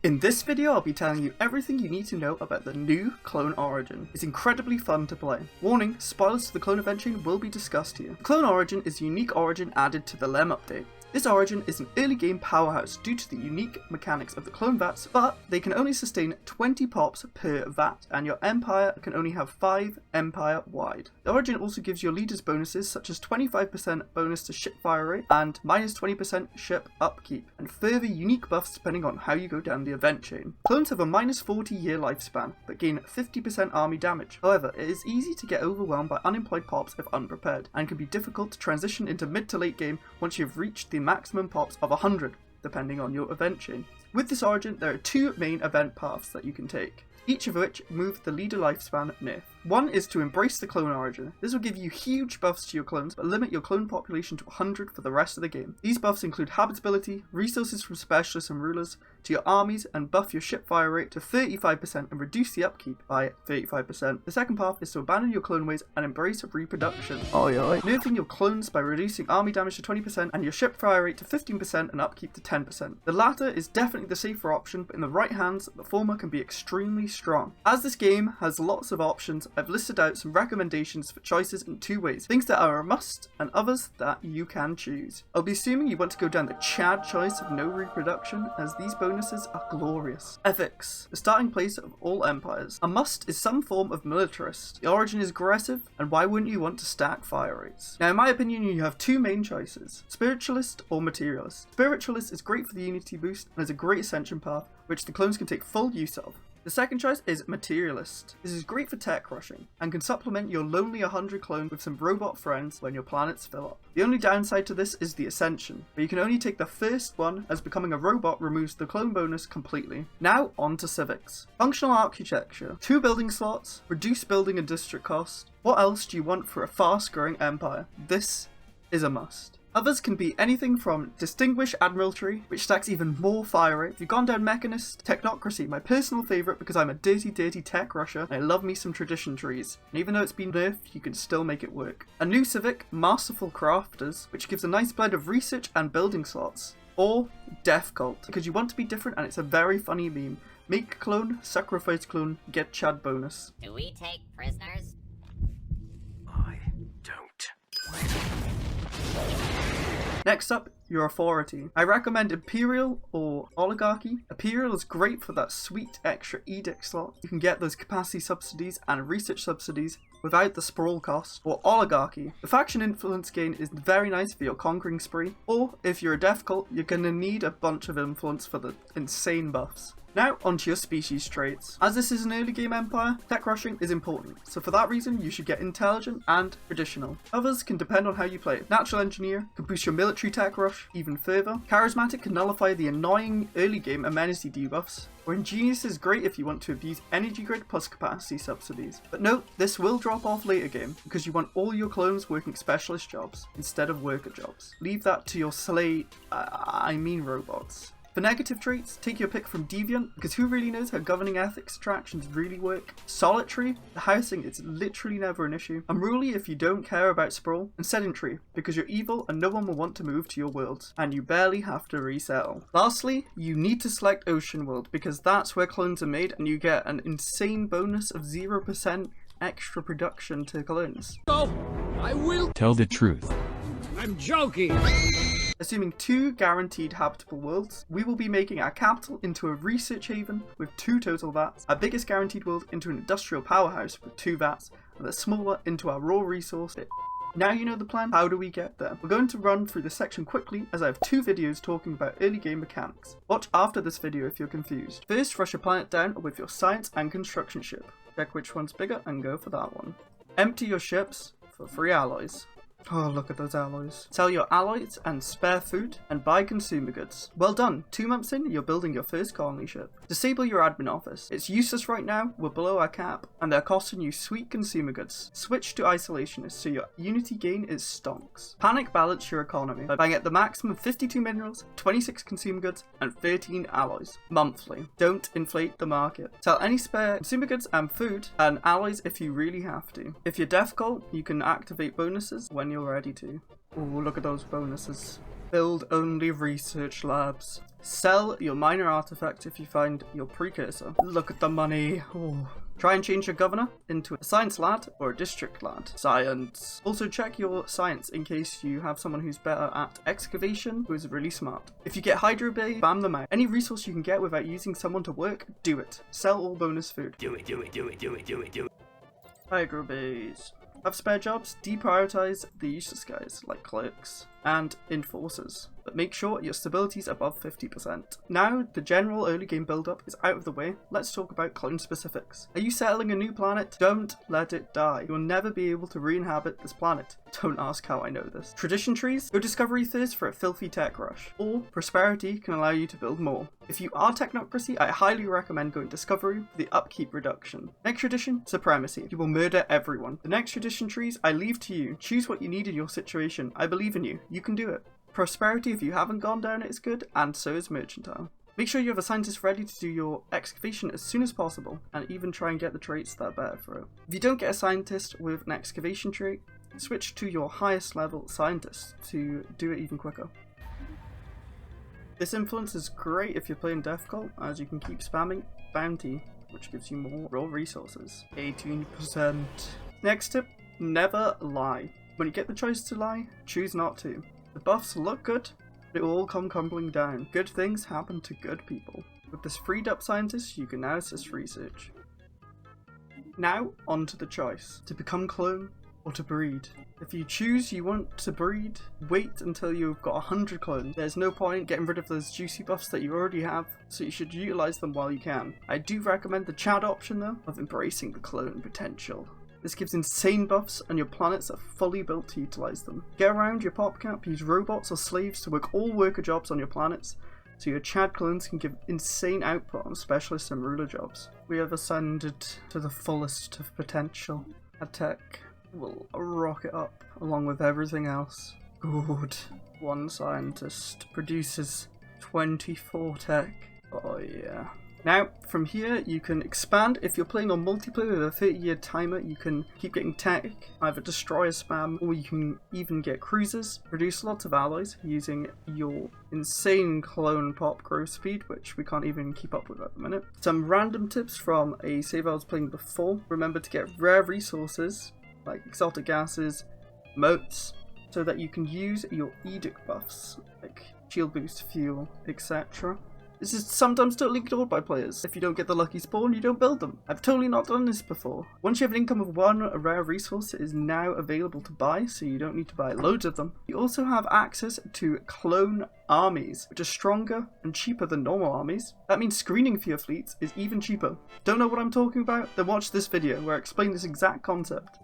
In this video, I'll be telling you everything you need to know about the new Clone Origin. It's incredibly fun to play. Warning, spoilers to the Clone event chain will be discussed here. Clone Origin is a unique origin added to the LEM update. This origin is an early game powerhouse due to the unique mechanics of the clone vats, but they can only sustain 20 pops per vat, and your empire can only have 5 empire wide. The origin also gives your leaders bonuses such as 25% bonus to ship fire rate and minus 20% ship upkeep, and further unique buffs depending on how you go down the event chain. Clones have a minus 40 year lifespan, but gain 50% army damage. However, it is easy to get overwhelmed by unemployed pops if unprepared, and can be difficult to transition into mid to late game once you've reached the maximum pops of 100, depending on your event chain. With this origin, there are 2 main event paths that you can take, each of which move the leader lifespan nerf. One is to embrace the clone origin. This will give you huge buffs to your clones, but limit your clone population to 100 for the rest of the game. These buffs include habitability, resources from specialists and rulers to your armies, and buff your ship fire rate to 35% and reduce the upkeep by 35%. The second path is to abandon your clone ways and embrace reproduction. Nerfing your clones by reducing army damage to 20% and your ship fire rate to 15% and upkeep to 10%. The latter is definitely the safer option, but in the right hands, the former can be extremely strong. As this game has lots of options, I've listed out some recommendations for choices in 2 ways, things that are a must and others that you can choose. I'll be assuming you want to go down the Chad choice of no reproduction, as these bonuses are glorious. Ethics, the starting place of all empires. A must is some form of militarist. The origin is aggressive, and why wouldn't you want to stack fire rates? Now in my opinion, you have 2 main choices, spiritualist or materialist. Spiritualist is great for the unity boost and is a great ascension path which the clones can take full use of. The second choice is materialist. This is great for tech rushing and can supplement your lonely 100 clones with some robot friends when your planets fill up. The only downside to this is the ascension, but you can only take the first one, as becoming a robot removes the clone bonus completely. Now on to civics. Functional architecture, 2 building slots, reduce building and district cost. What else do you want for a fast growing empire? This is a must. Others can be anything from Distinguished Admiralty, which stacks even more fire rate. If you've gone down Mechanist, Technocracy, my personal favourite because I'm a dirty tech rusher and I love me some tradition trees. And even though it's been nerfed, you can still make it work. A new civic, Masterful Crafters, which gives a nice blend of research and building slots. Or Death Cult, because you want to be different and it's a very funny meme. Make clone, sacrifice clone, get Chad bonus. Do we take prisoners? I don't. Next up, your authority. I recommend Imperial or Oligarchy. Imperial is great for that sweet extra edict slot. You can get those capacity subsidies and research subsidies without the sprawl cost. Or Oligarchy. The faction influence gain is very nice for your conquering spree. Or if you're a death cult, you're gonna need a bunch of influence for the insane buffs. Now onto your species traits. As this is an early game empire, tech rushing is important, so for that reason you should get intelligent and traditional. Others can depend on how you play. Natural engineer can boost your military tech rush even further. Charismatic can nullify the annoying early game amenity debuffs. Or ingenious is great if you want to abuse energy grid plus capacity subsidies. But note, this will drop off later game because you want all your clones working specialist jobs instead of worker jobs. Leave that to your robots. For negative traits, take your pick from Deviant, because who really knows how governing ethics attractions really work? Solitary, the housing is literally never an issue. Unruly if you don't care about sprawl. And sedentary, because you're evil and no one will want to move to your worlds, and you barely have to resettle. Lastly, you need to select Ocean World, because that's where clones are made and you get an insane bonus of 0% extra production to clones. Oh, I will Tell the truth. I'm joking. Assuming 2 guaranteed habitable worlds, we will be making our capital into a research haven with 2 total vats, our biggest guaranteed world into an industrial powerhouse with 2 vats, and the smaller into our raw resource bit. Now you know the plan, how do we get there? We're going to run through this section quickly as I have 2 videos talking about early game mechanics. Watch after this video if you're confused. First, rush your planet down with your science and construction ship. Check which one's bigger and go for that one. Empty your ships for 3 alloys. Oh, look at those alloys. Sell your alloys and spare food, and buy consumer goods. Well done, 2 months in, you're building your first colony ship. Disable your admin office. It's useless right now, we're below our cap, and they're costing you sweet consumer goods. Switch to isolationist so your unity gain is stonks. Panic balance your economy by buying at the maximum 52 minerals, 26 consumer goods, and 13 alloys. Monthly. Don't inflate the market. Sell any spare consumer goods and food, and alloys if you really have to. If you're death cult, you can activate bonuses when you're ready to. Oh, look at those bonuses. Build only research labs. Sell your minor artifact if you find your precursor. Look at the money. Ooh. Try and change your governor into a science lad or a district lad. Science. Also check your science in case you have someone who's better at excavation who is really smart. If you get Hydro Bay, spam them out. Any resource you can get without using someone to work, do it. Sell all bonus food. Do it, do it, do it, do it, do it, do it. Hydro Bays. Have spare jobs, deprioritize the useless guys like clerks and enforcers, but make sure your stability is above 50%. Now the general early game build-up is out of the way, let's talk about clone specifics. Are you settling a new planet? Don't let it die. You'll never be able to re-inhabit this planet. Don't ask how I know this. Tradition trees? Go discovery thirst for a filthy tech rush, or prosperity can allow you to build more. If you are technocracy, I highly recommend going discovery for the upkeep reduction. Next tradition, supremacy. You will murder everyone. The next tradition trees, I leave to you. Choose what you need in your situation. I believe in you. You can do it. Prosperity, if you haven't gone down it, is good, and so is mercantile. Make sure you have a scientist ready to do your excavation as soon as possible, and even try and get the traits that are better for it. If you don't get a scientist with an excavation trait, switch to your highest level scientist to do it even quicker. This influence is great if you're playing Death Cult, as you can keep spamming bounty, which gives you more raw resources. 18%. Next tip, never lie. When you get the choice to lie, choose not to. The buffs look good, but it will all come crumbling down. Good things happen to good people. With this freed up scientist, you can now assist research. Now, on to the choice. To become clone or to breed. If you choose you want to breed, wait until you've got 100 clones. There's no point getting rid of those juicy buffs that you already have, so you should utilize them while you can. I do recommend the Chad option though, of embracing the clone potential. This gives insane buffs and your planets are fully built to utilize them. Get around your pop cap, use robots or slaves to work all worker jobs on your planets, so your Chad clones can give insane output on specialist and ruler jobs. We have ascended to the fullest of potential. A tech will rocket up along with everything else. Good. One scientist produces 24 tech. Oh yeah. Now, from here, you can expand. If you're playing on multiplayer with a 30-year timer, you can keep getting tech, either destroy a spam, or you can even get cruisers. Produce lots of alloys using your insane clone pop growth speed, which we can't even keep up with at the minute. Some random tips from a save I was playing before. Remember to get rare resources, like exotic gases, motes, so that you can use your edict buffs, like shield boost, fuel, etc. This is sometimes totally ignored by players. If you don't get the lucky spawn, you don't build them. I've totally not done this before. Once you have an income of one, a rare resource is now available to buy, so you don't need to buy loads of them. You also have access to clone armies, which are stronger and cheaper than normal armies. That means screening for your fleets is even cheaper. Don't know what I'm talking about? Then watch this video where I explain this exact concept.